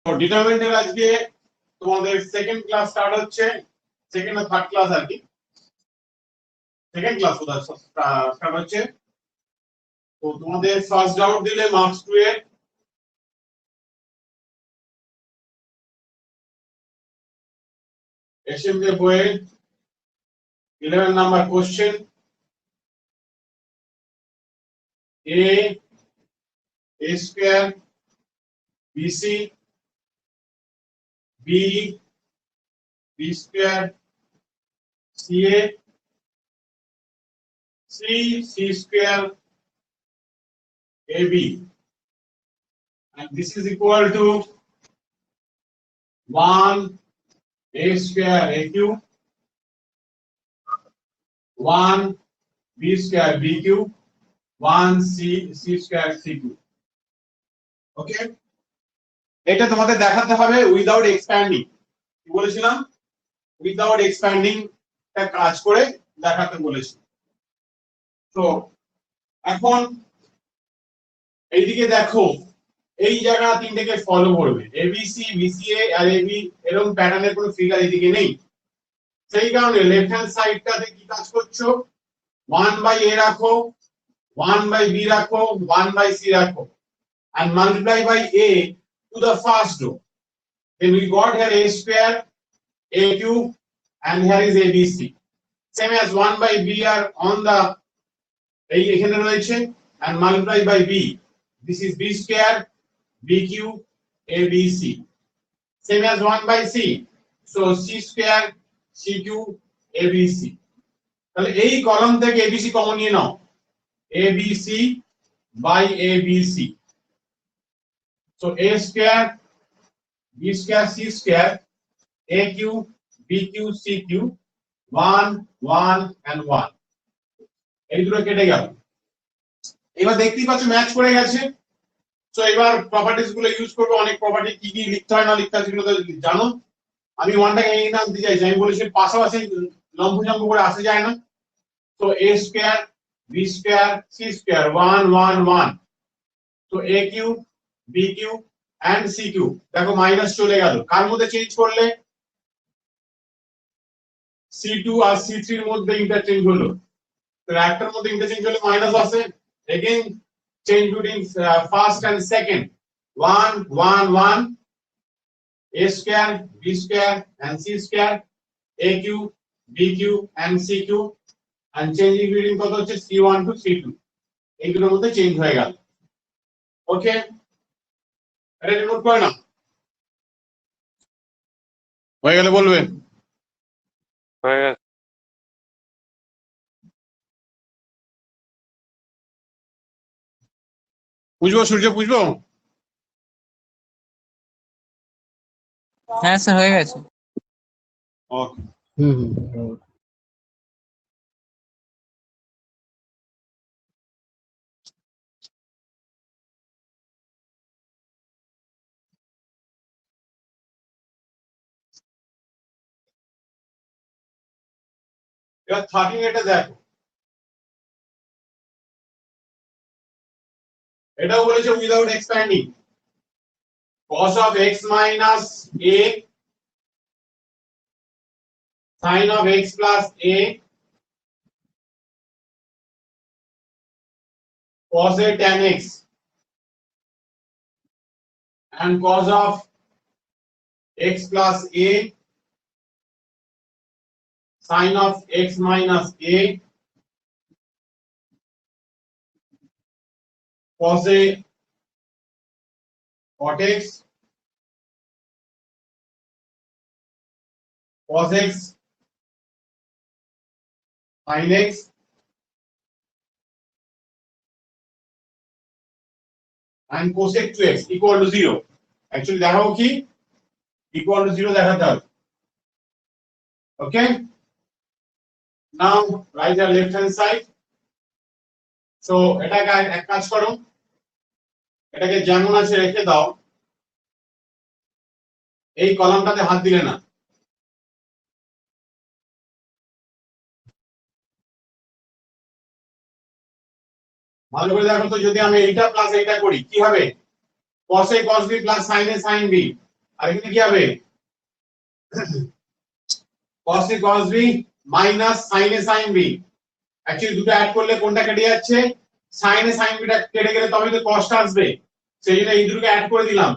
তো ডিটারমিনেন্টের আজকে তোমাদের সেকেন্ড ক্লাস স্টার্ট হচ্ছে, সেকেন্ড আর থার্ড ক্লাস আর কি, সেকেন্ড ক্লাস স্টার্ট হচ্ছে। তো তোমাদের ফার্স্ট ডাউট দিলে মার্কস 2 এর এসএমজে বইয়ের 11 number question, a square bc b b square ca c c square ab, and this is equal to 1 a square aq, 1 b square bq, 1 c square cq. ওকে, এটা তোমাদের দেখাতে হবে without expanding. কি বলেছিলাম? Without expanding টা কাজ করে দেখাতে বলেছি। তো এখন এইদিকে দেখো, এই জায়গা তিনটাকে ফলো করবে, এবিসি বিসিএ আর এবি, এরকম প্যাটার্নের কোনো ফিগার এদিকে নেই। সেই কারণে লেফট হ্যান্ড সাইডটাতে কি কাজ করছো, 1 বাই এ রাখো, 1 বাই বি রাখো, 1 বাই সি রাখো, and multiply by a to the first row. Then we got here a square aq, and here is abc, same as 1 by b are on the এই এখানে রয়েছে, and multiply by b, this is b square bq abc, same as 1 by c, so c square cq abc. তাহলে এই column থেকে abc common নিয়ে নাও, abc by abc, so a square b square c square aq bq cq, 1 1 and 1, এই দুটো কেটে গেল। এবার দেখতেই পাচ্ছ ম্যাচ করে গেছে। সো এবার প্রপার্টিজ গুলো ইউজ করব। অনেক প্রপার্টি কি কি লিখতে হয় না লিখতে হয় সেগুলো তো জানো। আমি ওয়ানটাকে এই নাম দিতে চাইছি, আমি বলেছি পাশাপাশি লম্বভুজঙ্গ করে আসা যায় না। তো a square b square c square 1 1 1, তো a cube b cube and c cube, দেখো মাইনাস চলে গেল। কার মধ্যে চেঞ্জ করলে? c2 আর c3 এর মধ্যে ইন্টারচেঞ্জ হলো। তো একটার মধ্যে ইন্টারচেঞ্জ হলে মাইনাস আসে। again change between first and second, 1 1 1, a square b square and c square, a cube b cube and c cube, and changing between কত হচ্ছে c1 to c2, এইগুলোর মধ্যে চেঞ্জ হয়ে গেল। ওকে, এটা নোট করে নাও। হয়ে গেলে বলবে। হয়ে গেছে। বুঝবো সূর্য, বুঝবো? হ্যাঁ স্যার হয়ে গেছে। ওকে, এবার 13 এটা দেখো, এটাও বলেছে without expanding, cos of x minus a sin of x plus a cos a tan x, and cos of x plus a sin of x minus a cos a cot x cos x sin x and cosec 2x equal to 0. Actually দেখাবো কি equal to 0 দেখাতে হবে। Okay, now write the left hand side. So এটাকে এক কাজ করো, এটাকে যেমন আছে রেখে দাও, এই কলামটাতে হাত দিলে না। ভালো করে দেখো তো, যদি আমি এইটা প্লাস এইটা করি কি হবে? cos a cos b plus sin a sin b, আর এখানে কি হবে cos a cos b minus sin a sin b actually দুটো অ্যাড করলে কোনটা কেটে যাচ্ছে sin a sin b টা কেটে গেলে তবে তো cos টা আসবে সেই জন্য এই দুটোকে অ্যাড করে দিলাম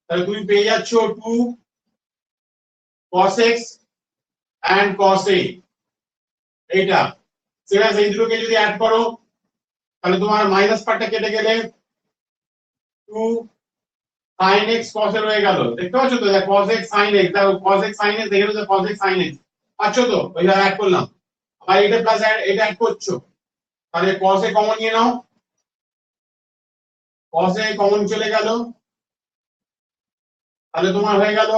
তাহলে তুমি পেয়ে যাচ্ছ 2 cos x and cos a এইটা সেটা এই দুটোকে যদি অ্যাড করো তাহলে তোমার মাইনাস পার্টটা কেটে গেলে 2 sin x cos এর হয়ে গেল দেখতে পাচ্ছ তো cos x sin x দেখো cos x sin x দেখে তো cos x sin x পাচ্ছ তো ওইভাবে অ্যাড করলাম আর এটা প্লাস এটা অ্যাড করছো তাহলে cos a কমন নিয়ে নাও cos a কমন চলে গেল তাহলে তোমার হয়ে গেল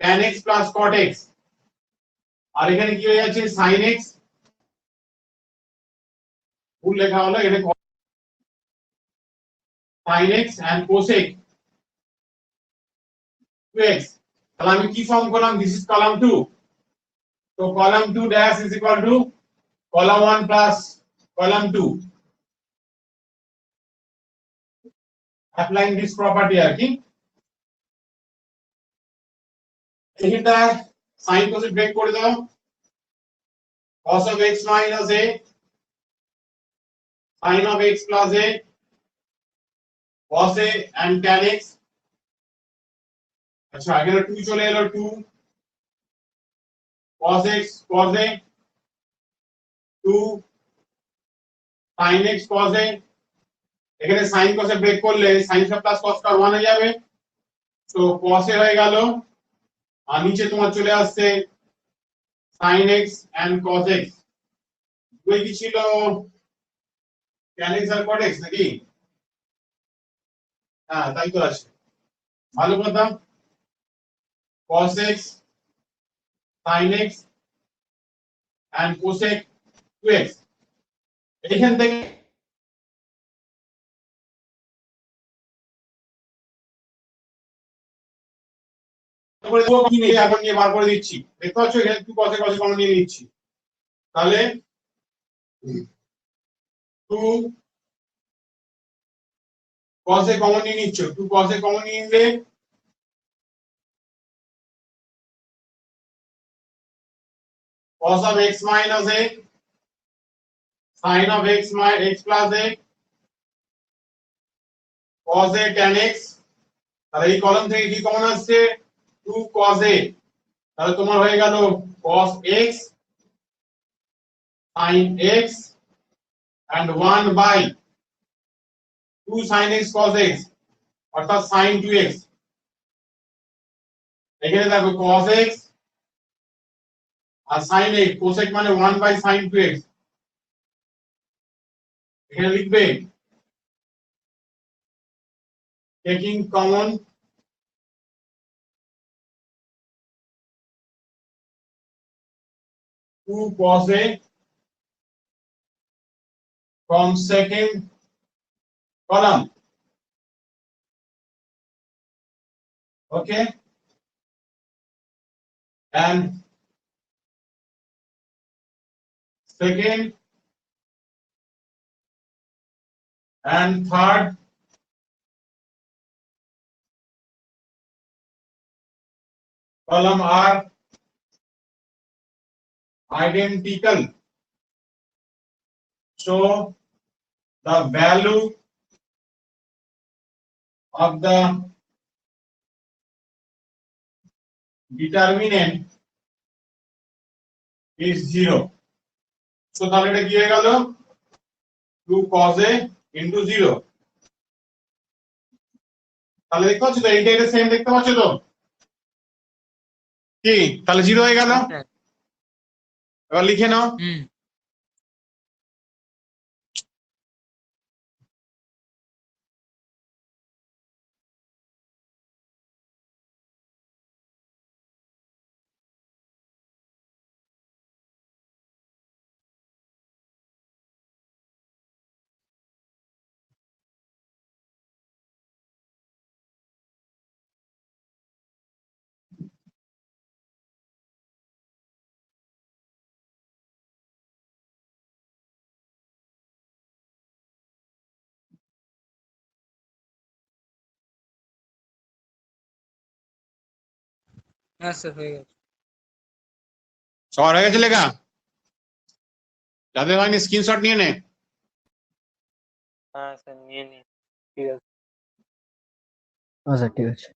tan x plus cot x আর এখানে কি হয়ে যাচ্ছে sin x ভুল লেখা হলো এটা sin x and cos x 2x তাহলে আমি কি ফর্ম করলাম দিস ইজ কলাম 2 তো column 2 dash is equal to column 1 plus column 2 applying this property আর কি এইটা sin cos ব্রেক করে দাও cos of x minus a sin of x plus a cos a and tan x আচ্ছা এখানে 2 চলে এলো 2 cos x cos a 2 sin x cos a এখানে sin cos এ break করলে sin প্লাস cos টা 1 হয়ে যাবে তো cos a হয়ে গেল আর নিচে তোমার চলে আসছে sin x and cos x দুই কি ছিল tan x আর cot x নাকি হ্যাঁ তাই তো আছে ভালো কথা cos x sin x and cosec 2x এখান থেকে তারপরে দেখো কি নিয়ে এখন নিয়ে বার করে দিচ্ছি দেখতে পাচ্ছ এখানে একটু cos cos কমন নিয়ে নিচ্ছি তাহলে 2 cos কমন নিয়ে নিচ্ছ 2 cos কমন নিয়ে নিলে cos of x minus a sin of x minus x plus a cos a tan x তাহলে এই কলাম থেকে কি কমন আসছে 2 cos a তাহলে তোমার হয়ে গেল cos x sin x and 1 by 2 sin x cos x অর্থাৎ sin 2x এখানে দেখো cos x আর sin x cosec মানে 1 by sin 2x এখানে লিখবে taking common 2 cos a from second column okay and second and third column are identical so the value of the determinant is 0 so তাহলে এটা কি হয়ে গেল 2 cos a into 0 তাহলে দেখতে পাচ্ছ তো এইটা সেম দেখতে পাচ্ছ তো কি তাহলে 0 হয়ে গেল এবার লিখে নাও হ্যাঁ স্যার হয়ে গেছে। সবার হয়ে গেছে লেখা? যাদের হয়নি স্ক্রিনশট নিয়ে নে। হ্যাঁ স্যার নিয়ে নিন, ঠিক আছে। আচ্ছা ঠিক আছে।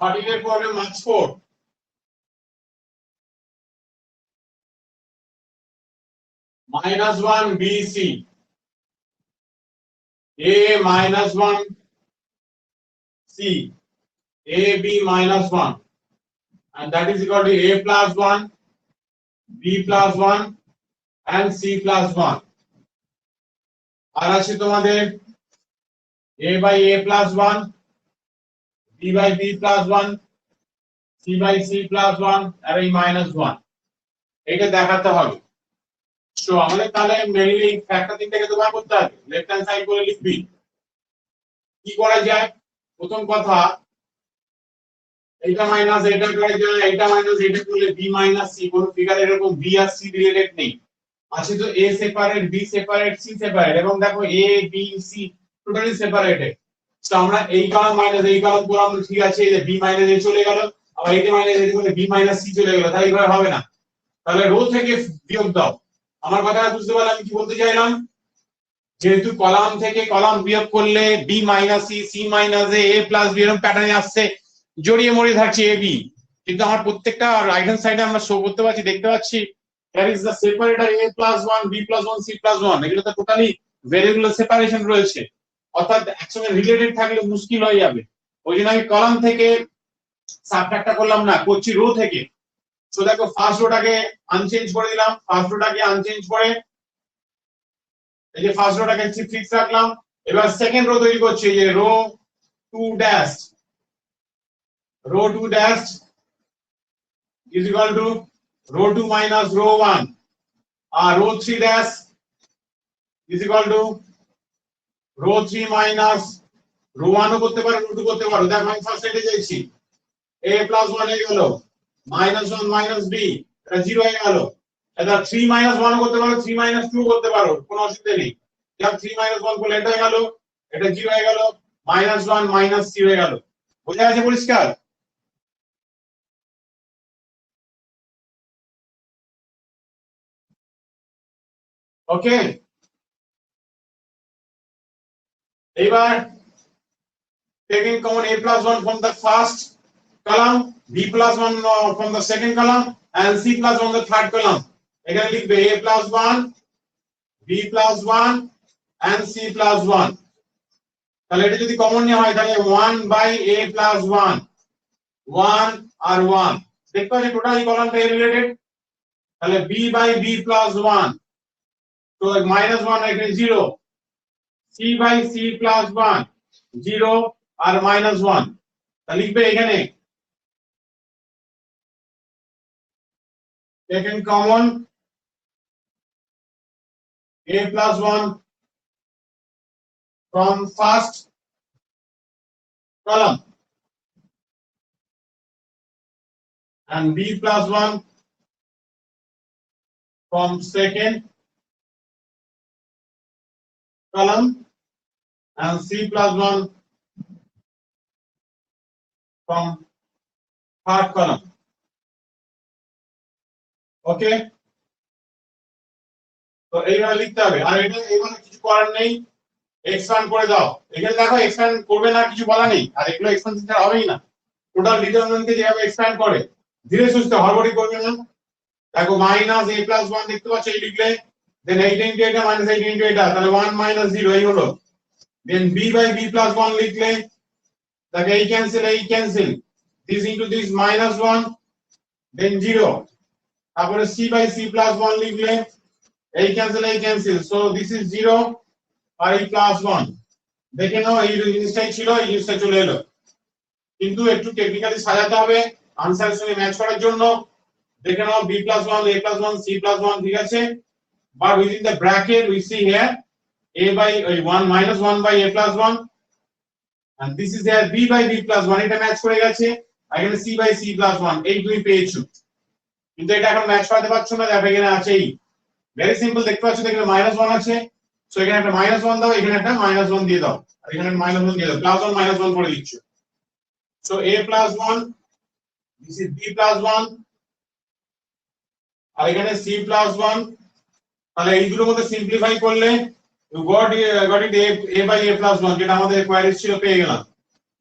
Article problem marks 4. -1 BC. A -1 C. AB -1. And that is equal to A +1, B +1 and C +1. আর আছে তোমাদের A by A +1, B by B +1, C by C +1 আর এই -1 এটা দেখাতে হবে। সো আমাদের তাহলে মেইনলি ফ্যাক্টর তিনটাকে তোমার করতে হবে, লেফট হ্যান্ড সাইড করে লিখবি। কি করা যায়? প্রথম কথা এইটা মাইনাস এটা করে যায়, এইটা মাইনাস এটা করলে b মাইনাস c, কোন ফিগারে এরকম b আর c রিলেটেড নেই। আছে তো a separate, b separate, c separate, এবং দেখো a b c totally separated. তো আমরা এই কলাম মাইনাস এই কলাম করলাম, ঠিক আছে, এই যে b মাইনাস a চলে গেল, আবার এইটা মাইনাস a করলে b মাইনাস c চলে গেল, তাই এভাবে হবে না। তাহলে রো থেকে বিয়োগ দাও। আমার কথাটা বুঝতে পারলে আমি কি বলতে চাইলাম? যেহেতু কলাম থেকে কলাম বিয়োগ করলে b minus c, c minus a, a plus b এরকম প্যাটার্নে আসছে, জড়িয়ে মরিয়ে থাকছে a b, কিন্তু আমার প্রত্যেকটা রাইট হ্যান্ড সাইডে আমরা শো করতে পারছি, দেখতে পাচ্ছি there is the separator a plus 1, b plus 1, c plus 1, এগুলো তো টোটালি ভেরিয়েবল সেপারেশন রয়েছে, অর্থাৎ একসঙ্গে রিলেটেড থাকলে মুশকিল হয়ে যাবে। ওই জন্য আমি কলাম থেকে সাবট্রাক্টটা করলাম না, করছি রো থেকে। তো দেখো ফার্স্ট রোটাকে আনচেঞ্জ করে দিলাম, ফার্স্ট রোটাকে আনচেঞ্জ করে এই যে ফার্স্ট রোটাকে ফিক্স রাখলাম। এবার সেকেন্ড রো তৈরি করছি, এই যে row 2 dash, row 2 dash is equal to row 2 minus row 1, row 3 dash is equal to row 3 minus row 1 ও করতে পারো, row 2 করতে পারো। দেখো আমি ফার্স্ট সাইডে যাচ্ছি, a plus 1 হয়ে গেল, -1 minus b, এটা 0 হয়ে গেল। এটা 3 minus 1 ও করতে পারো, 3 minus 2 করতে পারো, কোনো অসুবিধা নেই। যখন 3 minus 1 করলে এটা হয়ে গেল, এটা 0 হয়ে গেল, -1 minus c হয়ে গেল। বোঝা গেছে পরিষ্কার? ওকে, এবার taking common a plus 1 from the first column, b plus 1 from the second column, and c plus 1 the third column. এখানে লিখবে a plus 1, b plus 1 and c plus 1। তাহলে এটা যদি কমন নেওয়া হয় তাহলে 1 by a plus 1, 1 আর 1, দেখতে পাচ্ছি টোটাল এই কলামটা রিলেটেড। তাহলে b by b plus 1, তো -1 এখানে 0, c by c plus 1, 0 আর -1, তা লিখবে এখানে taken common a plus 1 from first column and b plus 1 from second column and c plus 1 from third column। ওকে, তো এইভাবে লিখতে হবে। আর এটা এখানে কিছু করার নেই, এক্সপ্যান্ড করে দাও। এখানে দেখো এক্সপ্যান্ড করবে না, কিছু বলা নেই, আর এগুলো এক্সপ্যান্ড ছাড়া হবেই না। টোটাল ডিটারমিনেন্টকে যেভাবে এক্সপ্যান্ড করে ধীরে সুস্থে হড়বড়ি করবে না। দেখো মাইনাস a plus 1 দেখতে পাচ্ছ, এই লিখলে, দেন 8 into 8 minus 8 into 8, তাহলে 1 minus 0 এই হলো। দেন b by b plus 1 লিখলে, দেখো এই ক্যান্সেল, এই ক্যান্সেল, this into this -1, দেন 0, তারপরে c বাই c প্লাস 1 লিখলে এই ক্যান্সেল, সো দিস ইজ 0 আর এই প্লাস 1, দেখে নাও এই জিনিসটাই ছিল, এই জিনিসটা চলে এলো, কিন্তু একটু টেকনিক্যালি সাজাতে হবে আনসারের সঙ্গে ম্যাচ করার জন্য। দেখে নাও b plus 1, a plus 1, c plus 1, ঠিক আছে, but within the bracket we see here a by 1 minus 1 by a plus 1, and this is there b by b plus 1, এটা ম্যাচ করে গেছে, আর এখানে c by c plus 1, এই দুই পেয়েছো, কিন্তু এটা এখন ম্যাচ করাতে পারছো না, দেখো এখানে আছে এই ভেরি সিম্পল, দেখতে পাচ্ছ এখানে -1 আছে, সো এখানে একটা -1 দাও, এখানে একটা -1 দিয়ে দাও, আর এখানে -1 দিয়ে দাও, +1 -1 করে দিচ্ছ, so a plus 1, this is b plus 1, আর এখানে c plus 1, তাহলে এই দুটোর মধ্যে সিম্পলিফাই করলে you got it a by a plus 1, যেটা আমাদের কোয়ারিজ ছিল, পেয়ে গেলাম,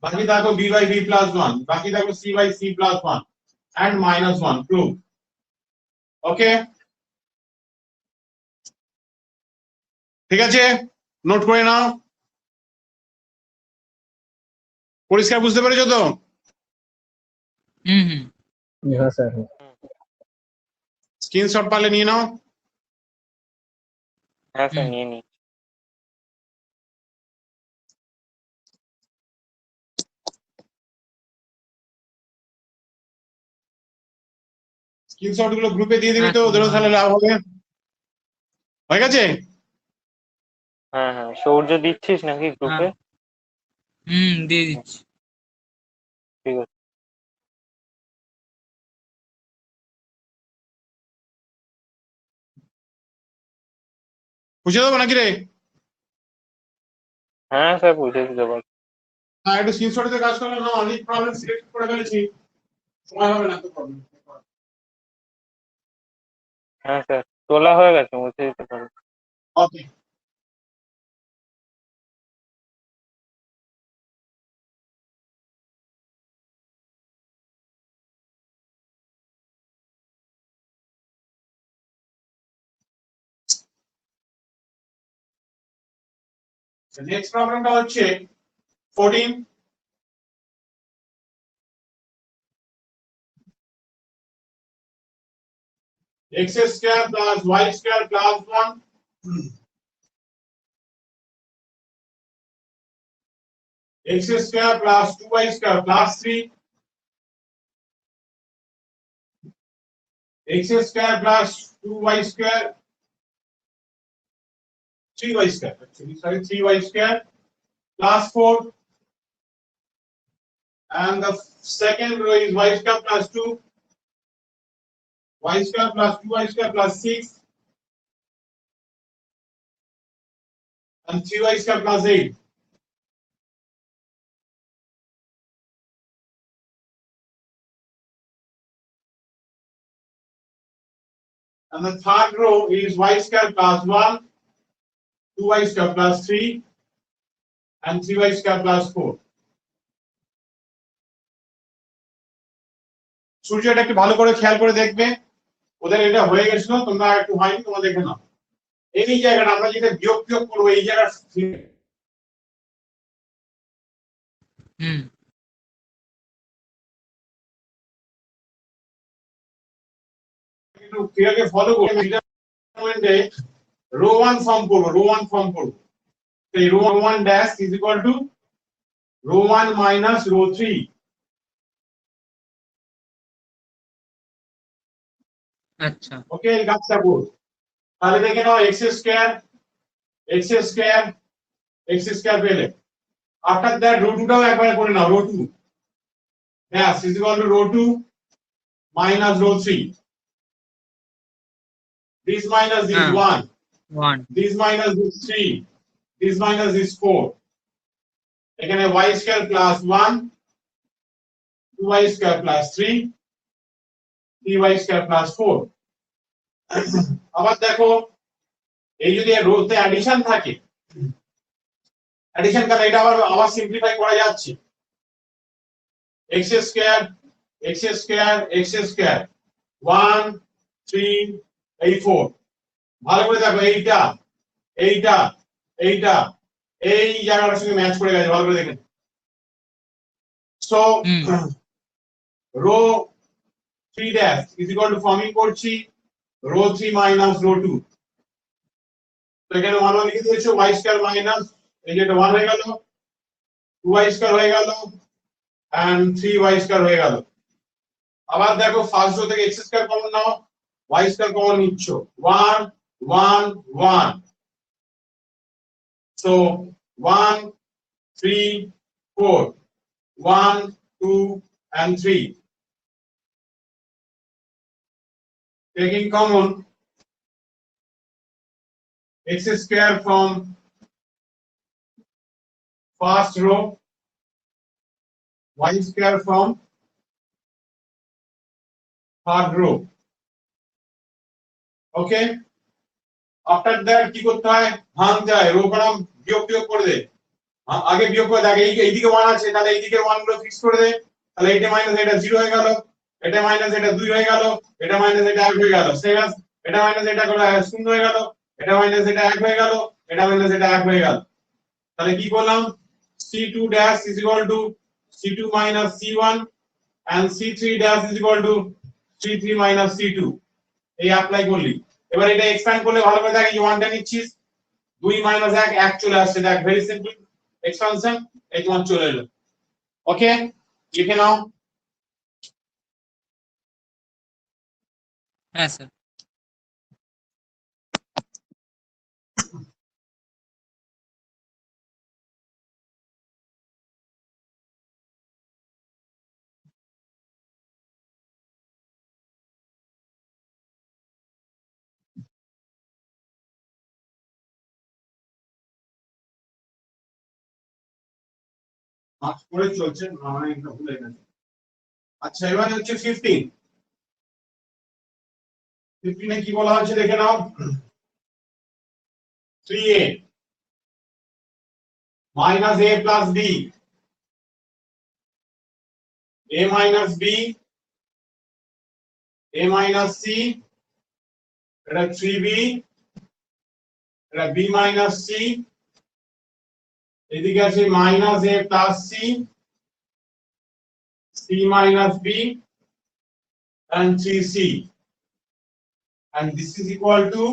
বাকি থাকো b by b plus 1, বাকি থাকো c by c plus 1 and -1, prove, ওকে, ঠিক আছে, নোট করে নাও, পরিষ্কার বুঝতে পেরেছো তো? হুম। হ্যাঁ স্যার। স্ক্রিনশট পারলে নিয়ে নাও। হ্যাঁ স্যার নিয়ে নি। স্ক্রিনশট গুলো গ্রুপে দিয়ে দিবি তো, ওদেরও তাহলে লাভ হবে, হয়ে গেছে? হ্যাঁ হ্যাঁ, সৌর্য দিচ্ছিস নাকি গ্রুপে? দিয়ে দিচ্ছি। ঠিক আছে। বুঝে দেবো নাকি রে? হ্যাঁ স্যার বুঝে দিতে পারবো। হ্যাঁ, একটু স্ক্রিনশটে কাজ করলে না, অনেক প্রবলেম সিলেক্ট করে ফেলেছি, সময় হবে না তো প্রবলেম। হ্যাঁ স্যার তোলা হয়ে গেছে, মুছে দিতে পারবো। ওকে, নেক্সট প্রবলেমটা হচ্ছে 14, x square plus y square plus 1 x square plus 2y square plus 3 x square plus 2y square 3y square, actually sorry, 3y square plus 4, and the second row is y square plus 2 y square plus 2y square plus 6 and 3y square plus 8. And the third row is y square plus 1, 2y square plus 3 and 3y square plus 4. সূর্য এটা একটু ভালো করে খেয়াল করে দেখবে, ওদের এটা হয়ে গেছিল, তোমরা একটু হয়নি, তোমরা দেখে নাও, এই জায়গাটা আমরা যেটা বিয়োগ করবো, এই জায়গা একটু ক্লিয়ারলি ফলো করবে, রো 1 ফর্ম করবো, সেই row 1 dash is equal to row 1 minus row 3, আচ্ছা ওকে, এই কাজটা করো, তাহলে দেখে নাও x স্কয়ার পেলে, আফটার দ্যাট রো 2টাও একবারে করে নাও, row 2 dash is equal to row 2 minus rho 3, this minus this 1, this minus this 3, this minus this 4, এখানে y square plus 1, 2y square plus 3, 3y square plus 4, আবার দেখো এই যদি রোতে অ্যাডিশন থাকে, অ্যাডিশন কারণে এটা আবার সিম্পলিফাই করা যাচ্ছে, x square 1 3 এই 4, ভালো করে দেখো এইটা এই জায়গাটার সঙ্গে ম্যাচ করে গেছে, ভালো করে দেখেন, so rho 3 dash is equal to forming করছি rho 3 minus rho 2 তো এখানে 1 লিখে দিয়েছো y স্কয়ার মাইনাস এই যে এটা 1 হয়ে গেল 2y স্কয়ার হয়ে গেল and 3y স্কয়ার হয়ে গেল আবার দেখো ফার্স্ট রো থেকে x স্কয়ার কমন নাও y স্কয়ার কমন নিচ্ছ 1 1 1 so 1 3 4 1 2 and 3 taking common x square from first row y square from third row okay after that কি করতে হয় ভাঙতে হয় রো কলাম বিয়োগ করে দে আগে বিয়োগ করে দেখ এইদিকে 1 আছে তাহলে এইদিকে 1 গুলো ফিক্স করে দে তাহলে এটা মাইনাস এটা 0 হয়ে গেল এটা মাইনাস এটা 2 হয়ে গেল এটা মাইনাস এটা 1 হয়ে গেল সেম এটা মাইনাস এটা করে 0 হয়ে গেল এটা মাইনাস এটা 1 হয়ে গেল এটা মাইনাস এটা 1 হয়ে গেল তাহলে কি করলাম c2 dash is equal to c2 minus c1 and c3 dash is equal to c3 minus c2 এই অ্যাপ্লাই করলি এবার এটা এক্সপ্যান্ড করলে ভালো করে দেখ এই 1 টা নিচ্ছিস 2 minus 1 1 চলে আসছে দেখ ভেরি সিম্পল এক্সপানশন এই তোমার চলে এলো ওকে লিখে নাও হ্যাঁ স্যার মার্কস করে চলছে মানে এটা ভুলে গেছে আচ্ছা এবারে হচ্ছে 15 15 এ কি বলা হচ্ছে দেখে নাও 3a minus a plus b a minus b a minus c এটা 3b এটা b minus c এদিকে আছে minus a plus c c minus b and 3c and this is equal to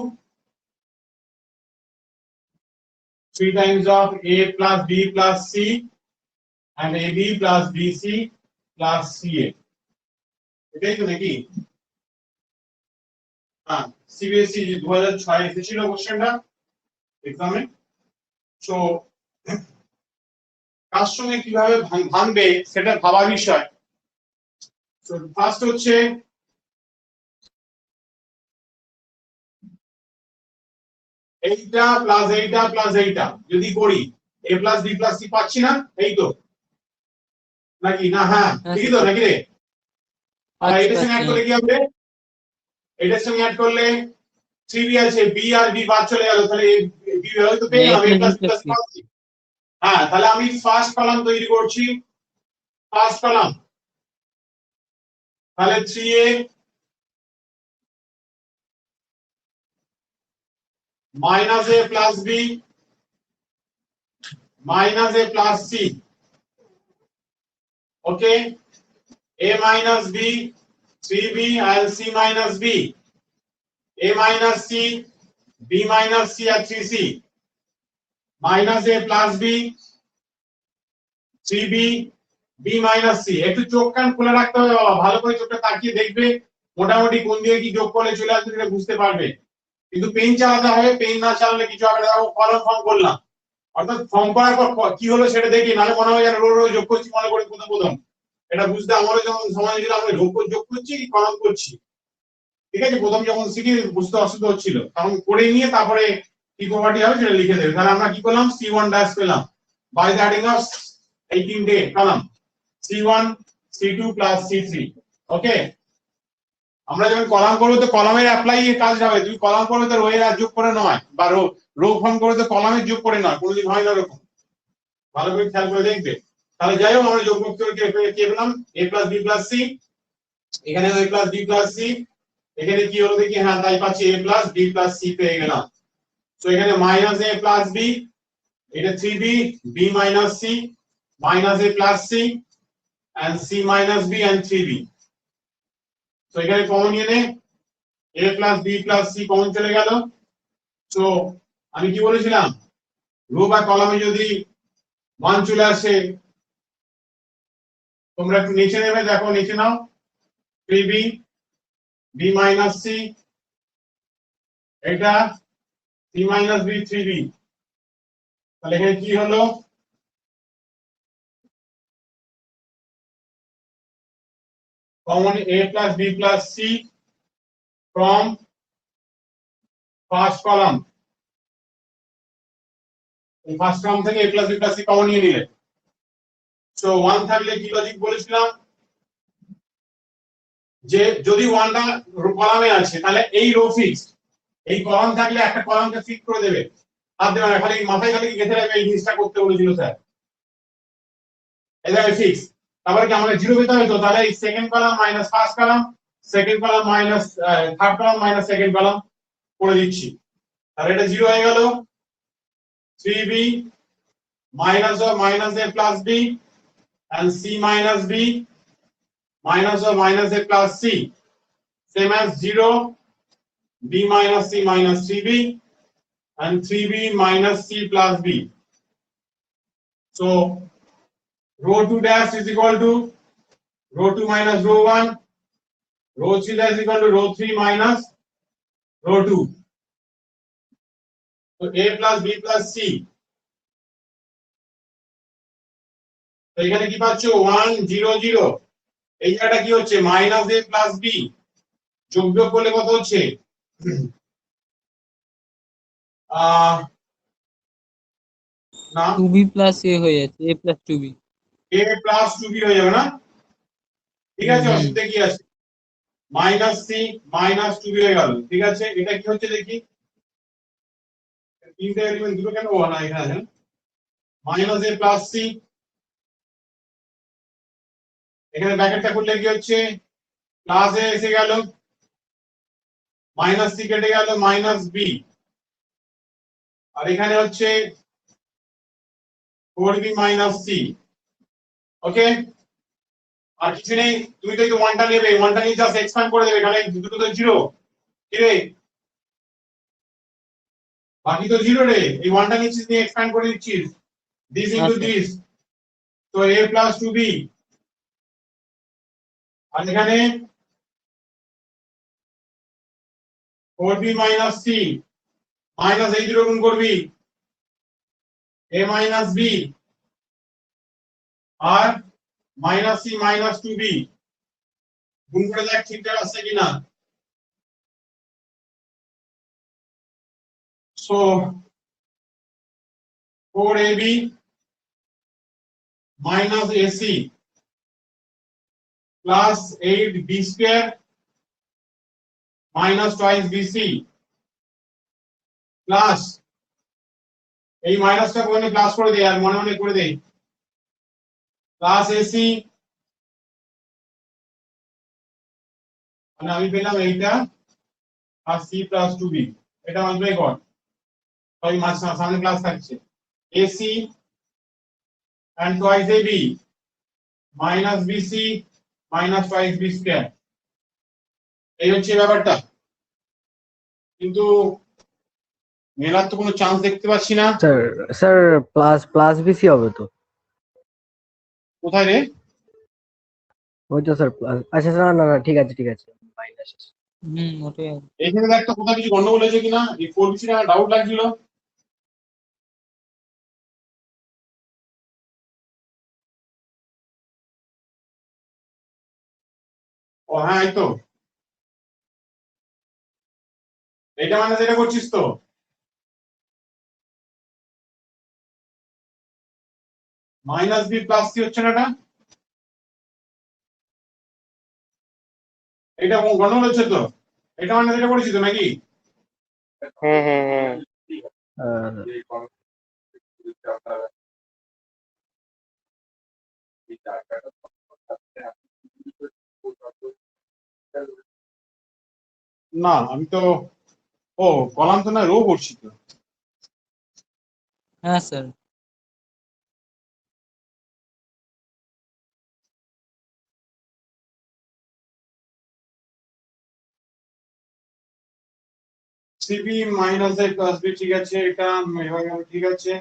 3 times of a plus b plus c and ab plus bc plus ca এটাই তো নাকি হ্যাঁ CBSE 2006 এসেছিল কোশ্চেনটা এক্সামে so কার সঙ্গে কিভাবে ভাঙবে সেটা ভাবার বিষয় সো ফার্স্ট হচ্ছে এইটা প্লাস এইটা যদি করি a plus b plus c পাচ্ছি না এই তো নাকি না হ্যাঁ ঠিকই তো নাকি রে আর এটার সঙ্গে অ্যাড করলে কি হবে এটার সঙ্গে অ্যাড করলে 3b আছে b আর b বাদ চলে গেল তাহলে b হয়তো পেয়ে গেলাম a plus b plus c হ্যাঁ তাহলে আমি ফার্স্ট কলাম তৈরি করছি ফার্স্ট কলাম তাহলে 3a minus a plus b minus a plus c okay a minus b 3b and c minus b a minus c b minus c R 3c minus a plus b 3b b minus c একটু চোখ কান খোলা রাখতে হবে বাবা ভালো করে চোখটা তাকিয়ে দেখবে মোটামুটি কোন দিকে কি যোগ করলে চলে আসবে সেটা বুঝতে পারবে কিন্তু পেন চালাতে হবে পেন না চালালে কিছু হবে না কলম ফর্ম করলাম অর্থাৎ ফর্ম করার পর কি হলো সেটা দেখি নালে মনে হয় যেন রো যোগ করছি মনে করে প্রথম এটা বুঝতে আমারও যখন সময় ছিল আমি যোগ করছি কি কলম করছি ঠিক আছে প্রথম যখন শিখি বুঝতে অসুবিধা হচ্ছিল তখন করে নিয়ে তারপরে কি প্রপার্টি হবে সেটা লিখে দেবে তাহলে আমরা কি করলাম c1 ড্যাশ পেলাম by the adding of 18 the column c1 c2 plus c3 okay আমরা যখন কলাম করব তো কলামের অ্যাপ্লাই এর কাজ হবে তুমি কলাম করবে তো রো এর যোগ করে নয় বা রো ফর্ম করবে তো কলামের যোগ করে নয় কোনোদিন হয় না এরকম ভালো করে খেয়াল করে দেখবে তাহলে যাই হোক আমরা যোগ করে কি পেলাম a plus b plus c এখানে a plus b plus c এখানে কি হলো দেখি হ্যাঁ তাই পাচ্ছি a plus b plus c পেয়ে গেলাম সো এখানে মাইনাস a প্লাস b এটা 3b b minus c minus a plus c and c minus b and 3b so এখানে কমন নিয়ে নে, a plus b plus c common চলে গেল। So আমি কি বলেছিলাম, রো বা কলামে যদি মান চলে আসে, তোমরা একটু নিচে নেবে, দেখো নিচে নাও, 3b b মাইনাস c, এটা c মাইনাস b 3b, তাহলে এখানে কি হলো, common a plus b plus c from first column, এই ফার্স্ট কলাম থেকে a plus b plus c common নিয়ে নিলে। সো 1 থাকলে কি লজিক বলেছিলাম, যে যদি 1টা কলামে আছে তাহলে এই রো ফিক্সড, এই কলাম থাকলে একটা কলামকে ফিক্স করে দেবে, আর দেবে না, খালি মাথায় খালি গেঁথে রাখবে, এই জিনিসটা করতে বলেছিল স্যার, এটা ফিক্স। তারপরে কি আমাদের জিরো পেতে হবে, তো তাহলে এই second column minus first column, second column minus third column minus second column করে দিচ্ছি, তাহলে এটা জিরো হয়ে গেল। 3b minus or minus a plus b and c minus b minus or minus a plus c, same as 0 b minus c minus 3b and 3b minus c plus b. So row 2 dash is equal to row 2 minus row 1, row 3 dash is equal to row 3 minus row 2. So a plus b plus c, তো এখানে কি পাচ্ছ 1 0 0, এই জায়গাটা কি হচ্ছে minus a plus b, যোগ করলে কত হচ্ছে, না 2b প্লাস a হয়ে যাচ্ছে, a plus 2b। a plus 2b হয়ে যাবে না, ঠিক আছে, অসুবিধা কি আছে, মাইনাস c মাইনাস 2b হয়ে গেল, ঠিক আছে। এটা কি হচ্ছে দেখি, তিনটে এলিমেন্ট দুটো কেন হলো না এখানে, মাইনাস a প্লাস c, এখানে ব্র্যাকেটটা খুললে কি হচ্ছে, প্লাস a এসে গেল, মাইনাস c কেটে গেল, মাইনাস b, আর এখানে হচ্ছে 4b মাইনাস c, ওকে। আর কিছু নেই, তুমি তো এই 1টা নেবে, 1টা নিয়ে জাস্ট এক্সপ্যান্ড করে দেবে, কারণ দুটো তো জিরো, কি রে, বাকি তো জিরো রে, এই 1টা নিচ্ছিস নিয়ে এক্সপ্যান্ড করে দিচ্ছিস, দিস ইনটু দিস, তো a প্লাস 2b, আর এখানে 4b মাইনাস c, মাইনাস এই দুটো গুণ করবি, a মাইনাস b আর মাইনাস c মাইনাস 2b, গুণ করে দেখ ঠিকঠাক আসছে কিনা। So 4ab minus ac plus 8b square minus twice bc plus এই মাইনাসটা কোনে প্লাস করে দেই, আর মনে মনে করে দেই, প্লাস ac, মানে আমি পেলাম এইটা আর c প্লাস 2b, এটা মাল্টিপ্লাই কর, তাই মাঝ সামনে প্লাস থাকছে, ac and twice ab minus bc minus twice b square, এই হচ্ছে ব্যাপারটা, কিন্তু মেলার তো কোনো চান্স দেখতে পাচ্ছি না। Sir sir plus plus BC হবে তো, কোথায় রে, ওই তো স্যার প্লাস, আচ্ছা স্যার, না না ঠিক আছে ঠিক আছে, মাইনাস। ওটাই। এখানে দেখ তো কোথায় কিছু গন্ডগোল হয়েছে কিনা, এই 4bc টা ডাউট লাগছিল। ও হ্যাঁ, এই তো এটা মানে যেটা করছিস তো, মাইনাস বি প্লাস সি হচ্ছে না, এটা গন্ডগোল হচ্ছে তো, এটা মানে যেটা করেছিস তো নাকি, হুম হুম হুম না আমি তো, ও কলাম তো না রো করছি তো। হ্যাঁ স্যার। সিবি মাইনাস এ প্লাস বি, ঠিক আছে, এটা এভাবে গেল, ঠিক আছে।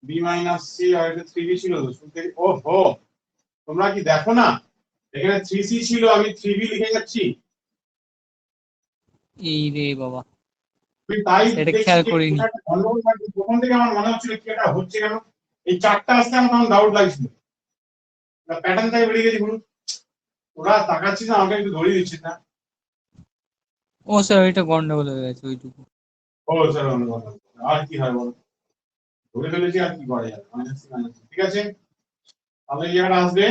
বি মাইনাস সি, আর এটা 3b ছিল তো শুনতে। ওহো, তোমরা কি দেখো না, এখানে 3c ছিল, আমি 3b লিখে যাচ্ছি। এই রে বাবা, আমি তাই এটা দেখছি খেয়াল যে করিনি। এটা একটা গন্ডগোল থাকবে। প্রথম থেকে আমার মনে হচ্ছিল কি এটা হচ্ছে কেন, এই চারটা আসতে আমার তখন ডাউট লাগছিল, প্যাটার্ন থেকে বেরিয়ে গেছি পুরো। ওরা তাকাচ্ছিস না, আমাকে একটু ধরিয়ে দিচ্ছিস না। ও স্যার, এটা গন্ডগোল হয়ে গেছে ওইটুকু। ও স্যার, আর কি হয় বল, ধরে ফেলেছি, আর কি করা যাবে, মাইনাস সি মাইনাস, ঠিক আছে। তাহলে এই জায়গাটা আসবে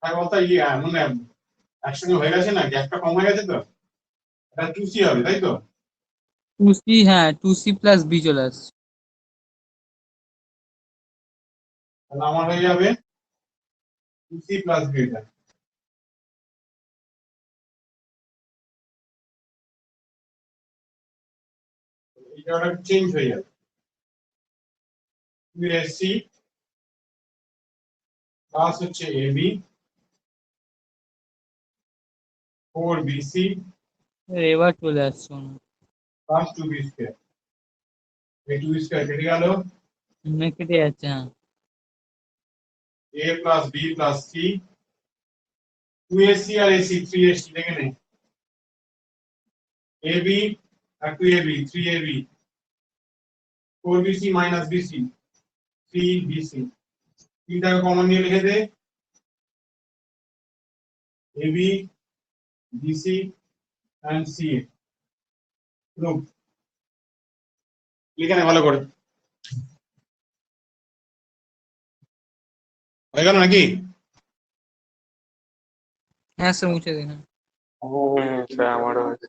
আর বলতো ইয়ে মানে একসঙ্গে হয়ে গেছে না, গ্যাপটা কম হয়ে গেছে তো, এটা 2c হবে, তাই তো। 2c, হ্যাঁ 2c প্লাস বি চলে আসছে। তাহলে আমার হয়ে যাবে 2c প্লাস বি, এটা এই জায়গাটা চেঞ্জ হয়ে যাবে, 2ac প্লাস হচ্ছে ab 4bc এবার চলে আসছে মনে হয়। Plus 2b square. এই 2b স্কয়ার কেটে গেল, কেটে যাচ্ছে, হ্যাঁ। a plus b plus c, 2ac আর ac 3ac দেখে নে, ab আর 2ab 3ab, 4bc minus bc 3bc, তিনটাকে কমন নিয়ে লিখে দে, ab bc and ca, loop লিখে নে ভালো করে, হয়ে গেল নাকি? হ্যাঁ স্যার, মুছে দিন, হ্যাঁ। স্যার আমারও হয়েছে।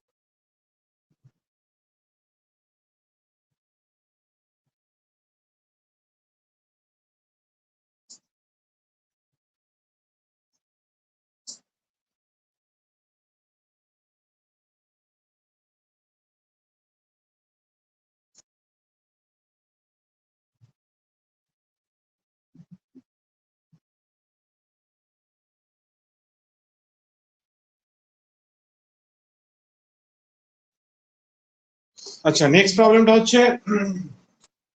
আচ্ছা, নেক্সট প্রবলেমটা হচ্ছে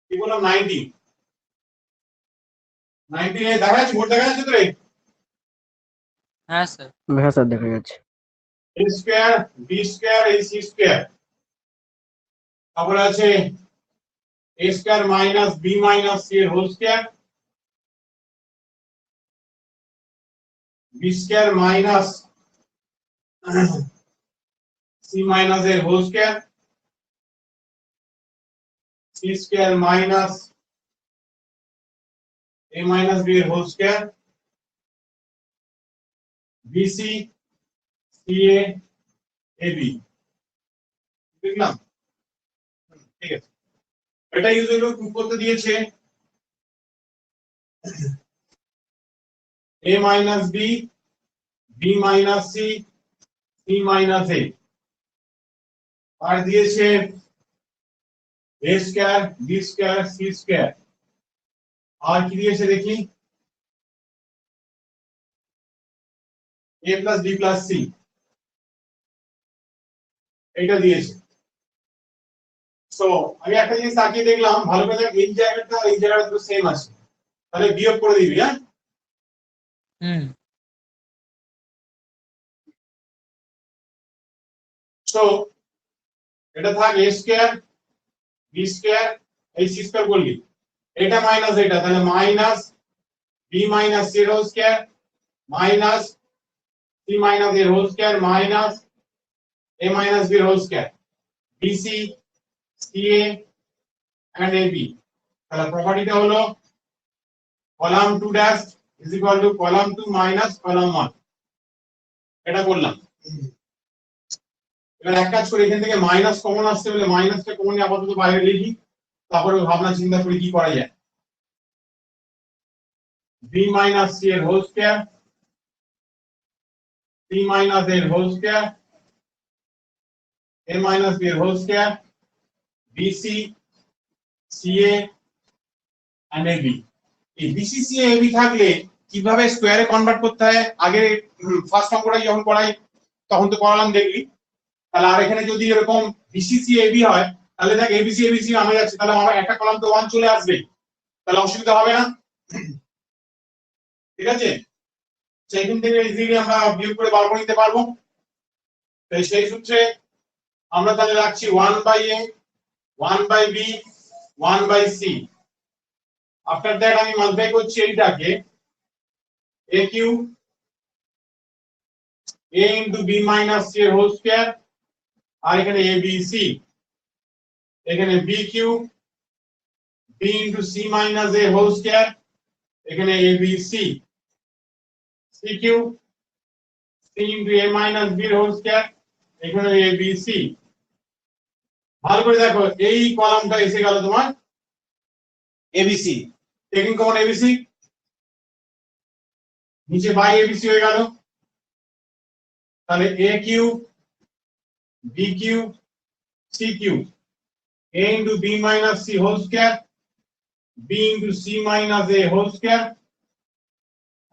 কি বললাম, 90 90 এ দেখা যাচ্ছে, বোর্ড দেখা যাচ্ছে তো রে, হ্যাঁ স্যার। হ্যাঁ স্যার, দেখা যাচ্ছে। a square b square ac square, তারপরে আছে a square minus b minus c এর whole square, b square minus c minus এর whole square, c square minus a minus b এর whole square, bc ca ab, দেখলাম, ঠিক আছে। এটা usually proof করতে দিয়েছে a minus b b minus c c minus a, আর দিয়েছে a square b square c square, আর কি দিয়েছে দেখি, a plus b plus c, এটা দিয়েছে। সো আমি একটা জিনিস তাকিয়ে দেখলাম ভালো করে, এই জায়গাটা এই জায়গাটা তো সেম আছে, তাহলে বিয়োগ করে দিবি, হ্যাঁ। হুম। সো এটা থাক a স্কয়ার b স্কয়ার, এই c স্কয়ার বললি, এটা মাইনাস এটা, তাহলে মাইনাস b মাইনাস c এর whole square minus c minus এর whole square minus a minus b এর whole square, bc ca and ab। তাহলে প্রপার্টিটা হলো column 2 dash is equal to column 2 minus column 1, এটা করলাম। এবার এক কাজ করে, এখান থেকে মাইনাস কমন আসছে বলে মাইনাসটা কমন নিয়ে আপাতত বাইরে লিখি, তারপরে ভাবনা চিন্তা করি কি করা যায়। b মাইনাস c এর হোল স্কয়ার, c মাইনাস এর whole square, a minus b এর whole square, bc ca and ab। এই bc ca ab থাকলে কিভাবে স্কোয়ারে কনভার্ট করতে হয় আগে ফার্স্ট অঙ্কটা যখন করাই তখন তো করালাম দেখলি। তাহলে আর এখানে যদি এরকম বিসিসি এবি হয় তাহলে দেখ এবিসি এবিসি আমি যাচ্ছে, তাহলে আমার একটা কলাম তো 1 চলে আসবে, তাহলে অসুবিধা হবে না। ঠিক আছে, সেইখান থেকে ইজিলি আমরা বিয়োগ করে বার করে নিতে পারবো। তাই সেই সূত্রে আমরা তাহলে রাখছি 1 by A 1 by B 1 by C. After that আমি মাল্টিপ্লাই করছি এইটাকে a cube a into b minus c এর হোল স্কয়ার, আর এখানে a b c, এখানে b cube b into c minus a whole square, এখানে a b c, c cube c into a minus b এর whole square, এখানে a b c। ভালো করে দেখো এই কলামটা এসে গেল তোমার abc, টেকিং কমন abc, নিচে বাই abc হয়ে গেল। তাহলে a cube b cube c cube a into b minus c whole square, b into c minus a whole square,